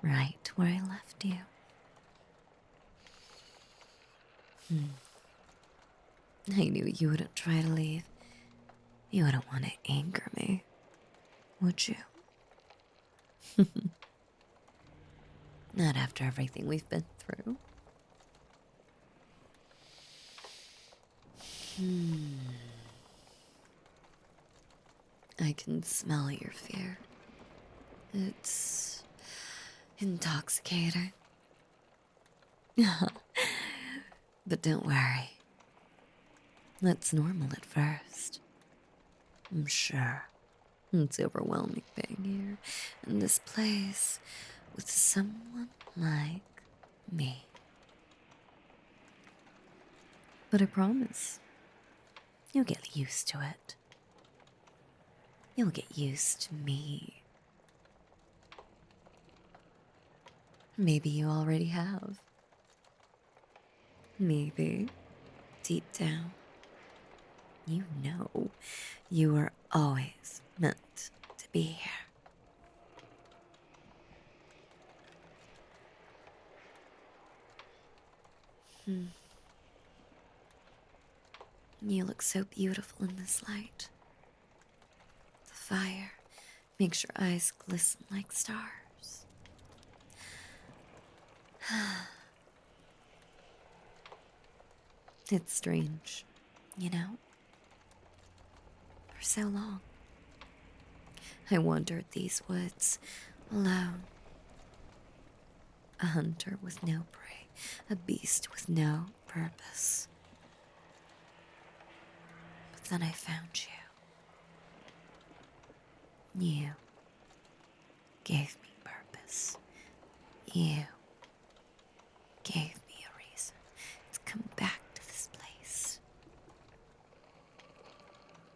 right where I left you. I knew you wouldn't try to leave. You wouldn't want to anger me, would you? Not after everything we've been through. I can smell your fear. It's intoxicating. But don't worry. That's normal at first. I'm sure. It's overwhelming being here in this place with someone like me. But I promise, you'll get used to it. You'll get used to me. Maybe you already have. Maybe, deep down, you know you were always meant to be here. You look so beautiful in this light. The fire makes your eyes glisten like stars. It's strange, you know? For so long, I wandered these woods alone. A hunter with no prey, a beast with no purpose. But then I found you. You gave me purpose. You gave me a reason to come back to this place.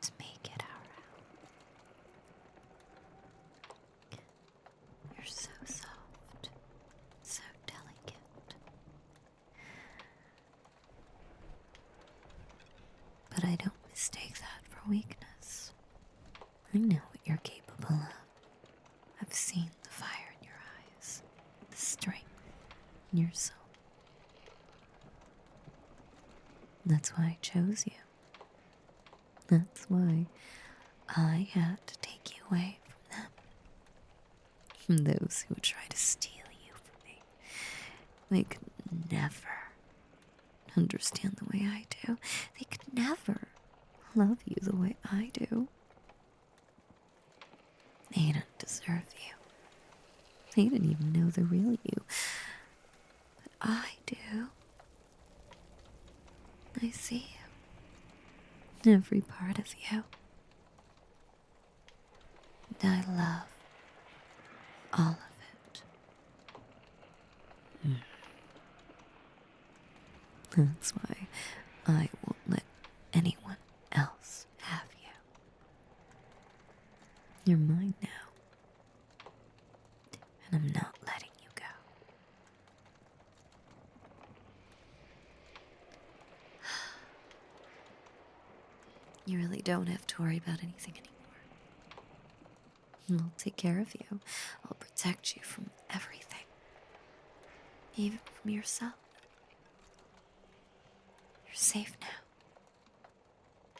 To make it our own. You're so soft, so delicate. But I don't mistake that for weakness. I know what you're capable of. I've seen the fire in your eyes, the strength in your soul. That's why I chose you. That's why I had to take you away from them. From those who would try to steal you from me. They could never understand the way I do. They could never love you the way I do. They didn't deserve you. They didn't even know the real you. But I do. I see you. Every part of you. And I love all of it. That's why I won't let anyone else have you. You're mine now. And I'm not letting you go. You really don't have to worry about anything anymore. I'll take care of you. I'll protect you from everything. Even from yourself. You're safe now.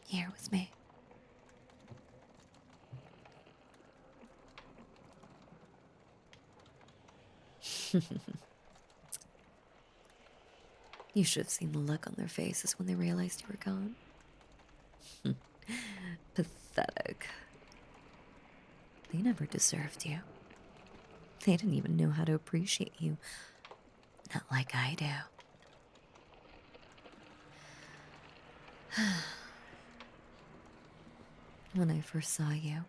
Here with me. You should have seen the look on their faces when they realized you were gone. Pathetic. They never deserved you. They didn't even know how to appreciate you. Not like I do. When I first saw you,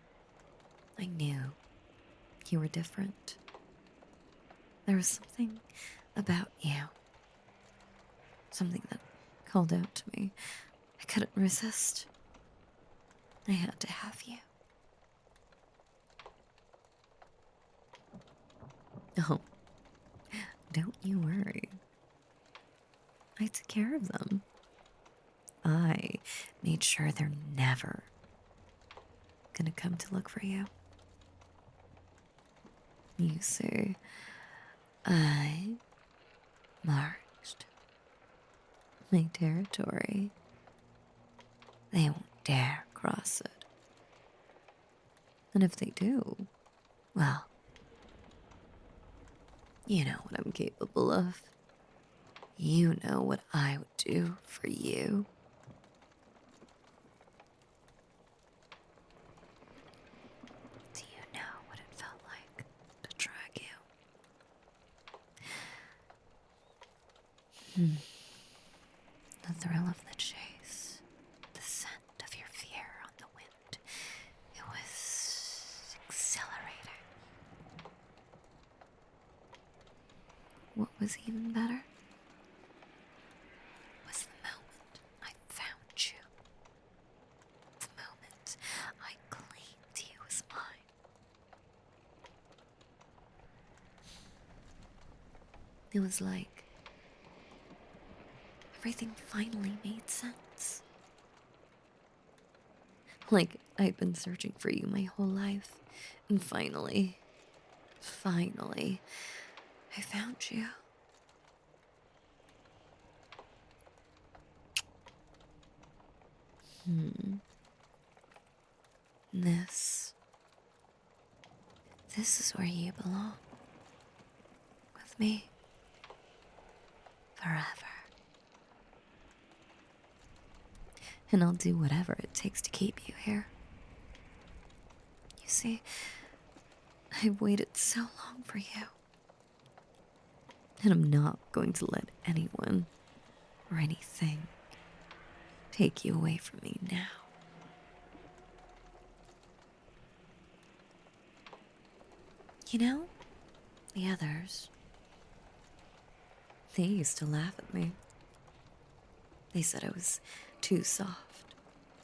I knew you were different. There was something about you. Something that called out to me. I couldn't resist. I had to have you. Oh, don't you worry. I took care of them. I made sure they're never gonna come to look for you. You see, I marked my territory. They won't dare cross it. And if they do, well, you know what I'm capable of. You know what I would do for you. Do you know what it felt like to drag you? The thrill of the chase, the scent of your fear on the wind. It was exhilarating. What was even better was the moment I found you. The moment I claimed you as mine. It was like everything finally made sense. Like I'd been searching for you my whole life, and finally, I found you. This is where you belong. With me. Forever. And I'll do whatever it takes to keep you here. You see, I've waited so long for you. And I'm not going to let anyone or anything take you away from me now. You know, the others, they used to laugh at me. They said I was too soft,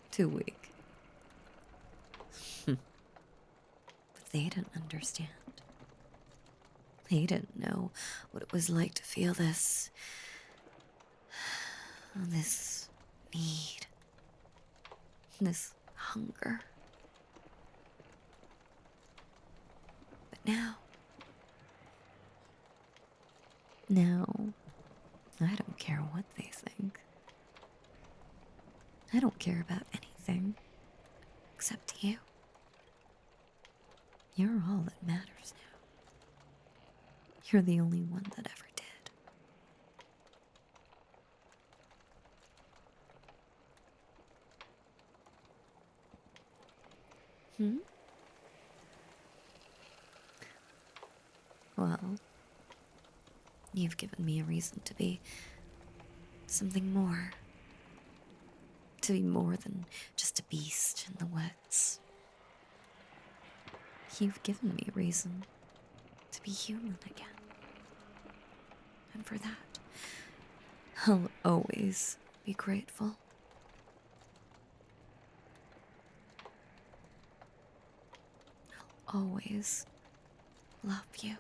too weak. But they didn't understand. They didn't know what it was like to feel this need, this hunger. But now, I don't care what they think. I don't care about anything except you. You're all that matters now. You're the only one that ever did. Well, you've given me a reason to be something more. To be more than just a beast in the woods. You've given me a reason to be human again. And for that, I'll always be grateful. I'll always love you.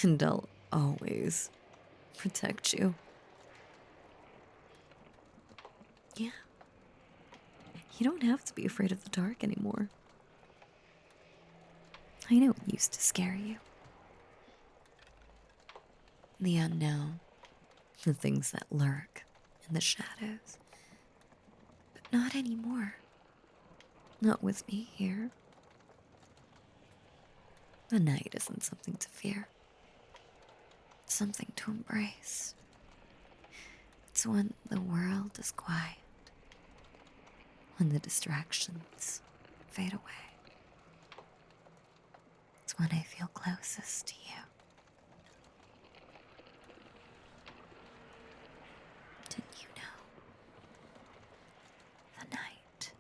And I'll always protect you. Yeah. You don't have to be afraid of the dark anymore. I know it used to scare you. The unknown, the things that lurk in the shadows. But not anymore. Not with me here. The night isn't something to fear. It's something to embrace. It's when the world is quiet. When the distractions fade away. It's when I feel closest to you. Did you know? The night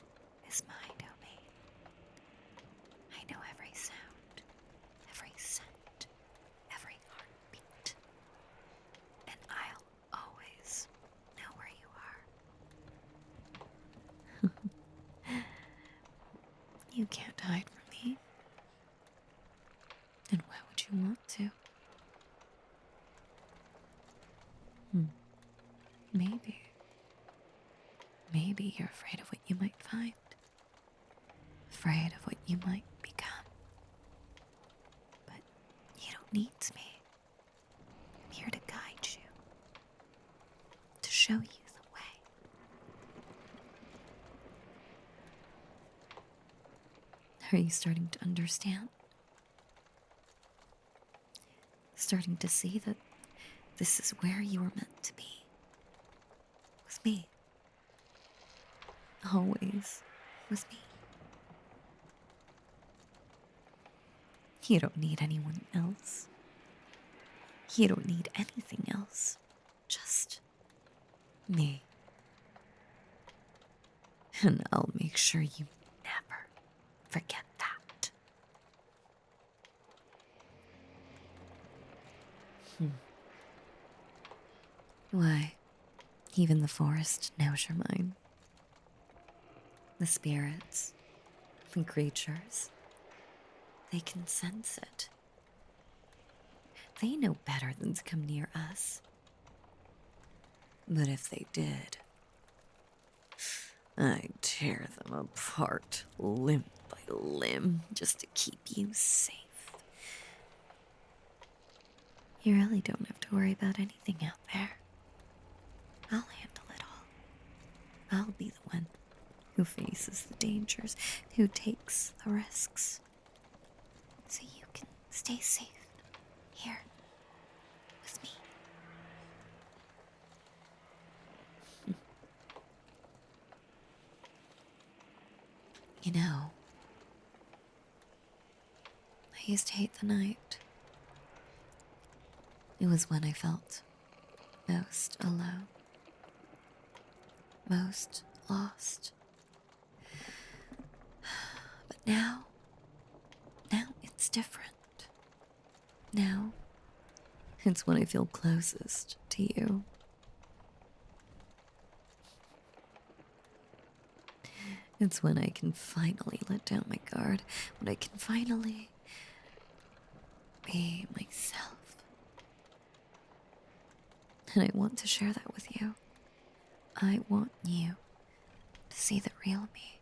is my domain. I know every sound, every scent, every heartbeat. And I'll always know where you are. You can't hide from me. And why would you want to? Maybe you're afraid of what you might find. Afraid of what you might become. But you don't needs me. I'm here to guide you, to show you the way. Are you starting to understand? Starting to see that this is where you were meant to be? With me. Always with me. You don't need anyone else. You don't need anything else. Just me. And I'll make sure you never forget that. Why, even the forest knows you're mine. The spirits, the creatures, they can sense it. They know better than to come near us. But if they did, I'd tear them apart limb by limb just to keep you safe. You really don't have to worry about anything out there. I'll handle it all. I'll be the one who faces the dangers, who takes the risks. So you can stay safe here with me. You know, I used to hate the night. It was when I felt most alone, most lost. But now it's different. Now, it's when I feel closest to you. It's when I can finally let down my guard, when I can finally be myself. And I want to share that with you. I want you to see the real me.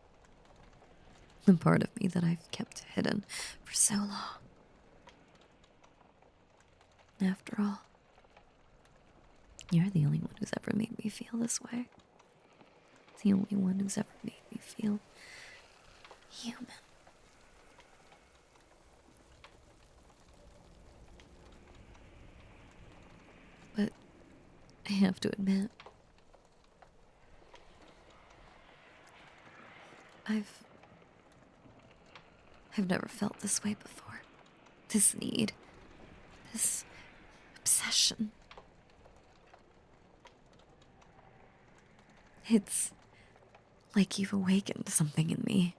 The part of me that I've kept hidden for so long. After all, you're the only one who's ever made me feel this way. The only one who's ever made me feel human. But I have to admit, I've never felt this way before. This need, this obsession. It's like you've awakened something in me.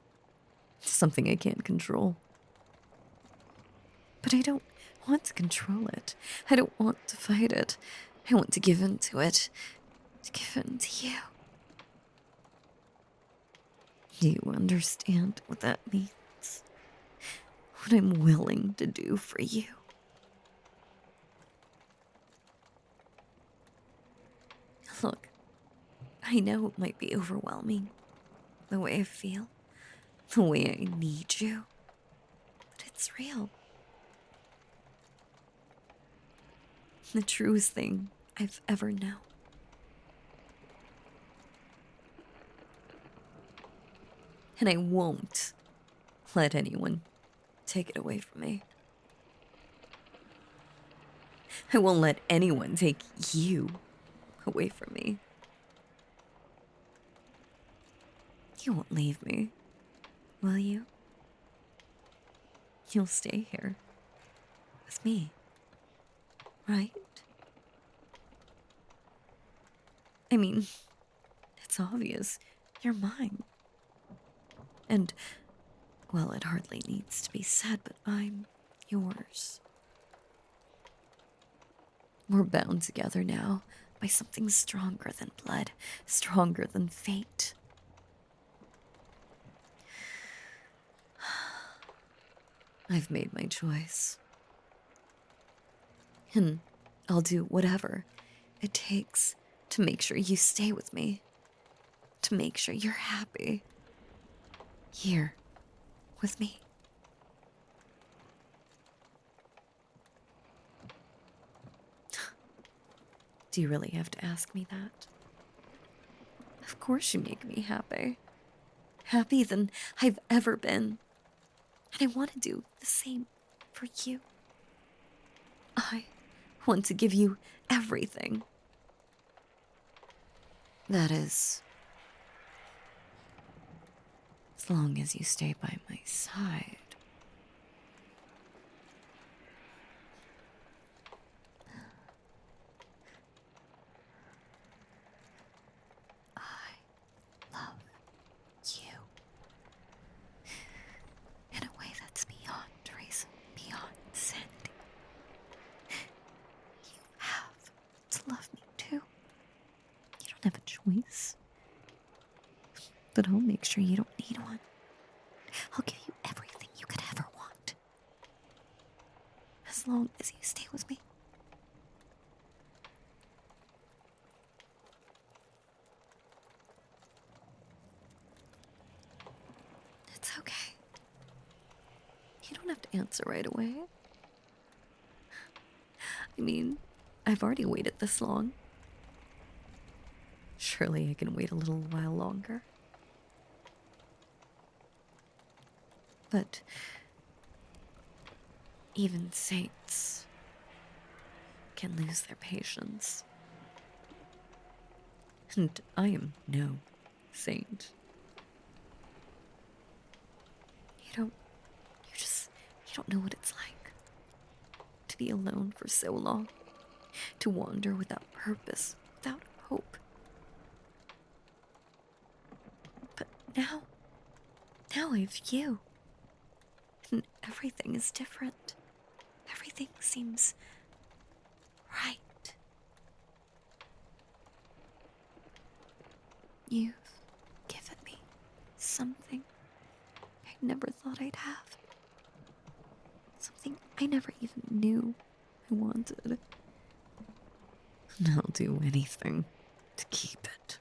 Something I can't control. But I don't want to control it. I don't want to fight it. I want to give in to it. To give in to you. Do you understand what that means? What I'm willing to do for you? Look, I know it might be overwhelming, the way I feel, the way I need you, but it's real. The truest thing I've ever known. And I won't let anyone take it away from me. I won't let anyone take you away from me. You won't leave me, will you? You'll stay here with me, right? I mean, it's obvious. You're mine. And, well, it hardly needs to be said, but I'm yours. We're bound together now by something stronger than blood, stronger than fate. I've made my choice. And I'll do whatever it takes to make sure you stay with me, to make sure you're happy. Here, with me. Do you really have to ask me that? Of course you make me happy. Happier than I've ever been. And I want to do the same for you. I want to give you everything. That is, as long as you stay by my side. I love you. In a way that's beyond reason, beyond sanity. You have to love me too. You don't have a choice. But I'll make sure you don't need one. I'll give you everything you could ever want. As long as you stay with me. It's okay. You don't have to answer right away. I mean, I've already waited this long. Surely I can wait a little while longer. But even saints can lose their patience. And I am no saint. You don't know what it's like to be alone for so long, to wander without purpose, without hope. But now I have you, and everything is different. Everything seems right. You've given me something I never thought I'd have. Something I never even knew I wanted. And I'll do anything to keep it.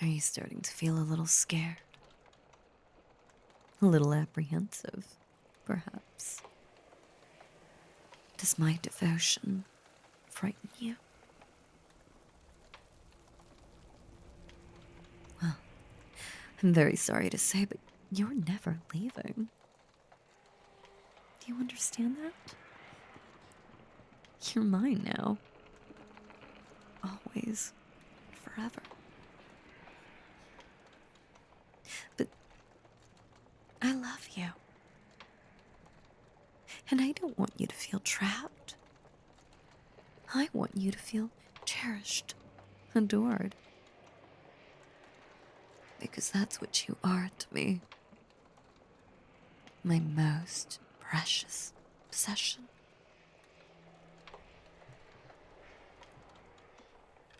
Are you starting to feel a little scared? A little apprehensive, perhaps? Does my devotion frighten you? Well, I'm very sorry to say, but you're never leaving. Do you understand that? You're mine now. Always. Forever. But I love you. And I don't want you to feel trapped. I want you to feel cherished, adored. Because that's what you are to me. My most precious possession.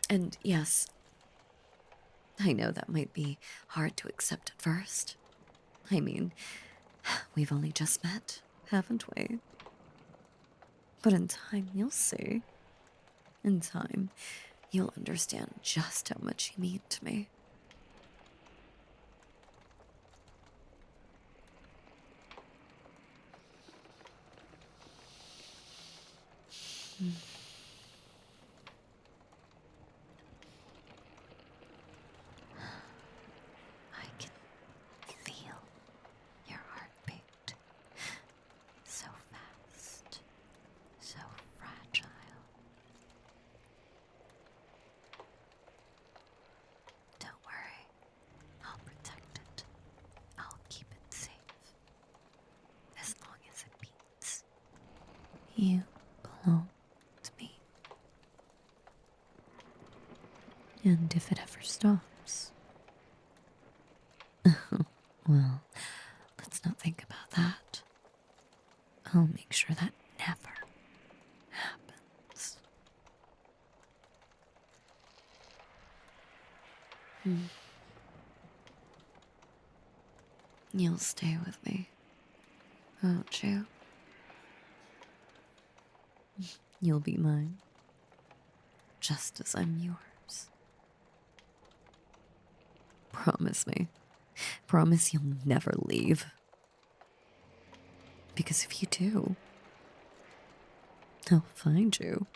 And yes, I know that might be hard to accept at first. I mean, we've only just met, haven't we? But in time, you'll see. In time, you'll understand just how much you mean to me. I can feel your heartbeat. So fast, so fragile. Don't worry, I'll protect it. I'll keep it safe. As long as it beats. You belong to me. And if it ever stops, well, let's not think about that. I'll make sure that never happens. You'll stay with me, won't you? You'll be mine, just as I'm yours. Promise me. Promise you'll never leave. Because if you do, I'll find you.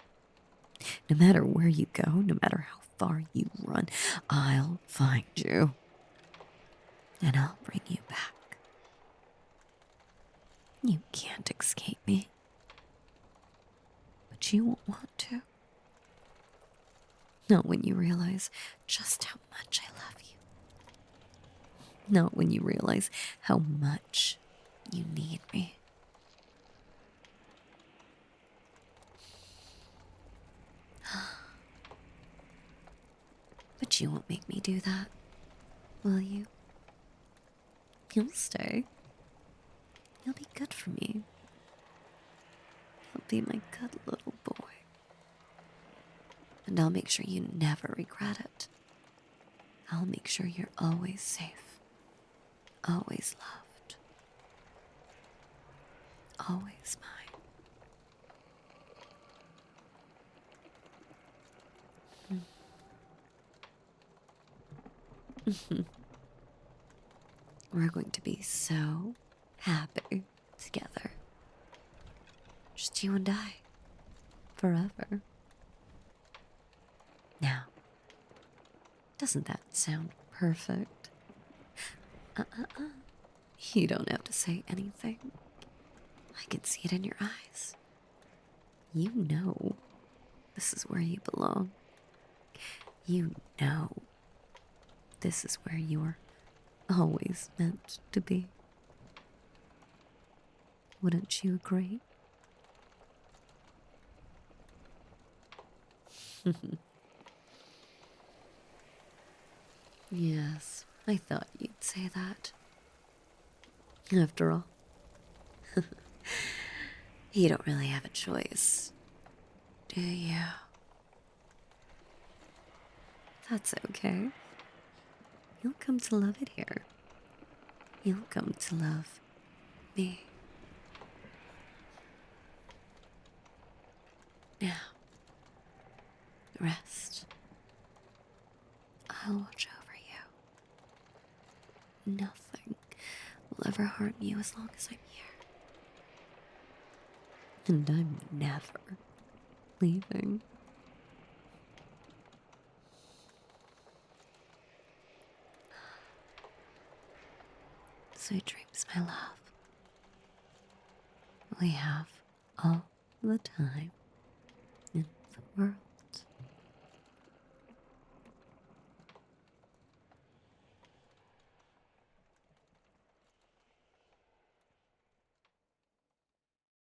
No matter where you go, no matter how far you run, I'll find you. And I'll bring you back. You can't escape me. But you won't want to. Not when you realize just how much I love you. Not when you realize how much you need me. But you won't make me do that, will you? You'll stay. You'll be good for me. You'll be my good little boy. And I'll make sure you never regret it. I'll make sure you're always safe. Always loved. Always mine. We're going to be so happy together. Just you and I. Forever. Now, doesn't that sound perfect? You don't have to say anything. I can see it in your eyes. You know this is where you belong. You know this is where you are always meant to be. Wouldn't you agree? Yes, I thought you'd say that. After all, you don't really have a choice, do you? That's okay. You'll come to love it here. You'll come to love me. Now, rest. I'll watch over you. Nothing will ever harm you as long as I'm here. And I'm never leaving. Sweet dreams, my love. We have all the time in the world.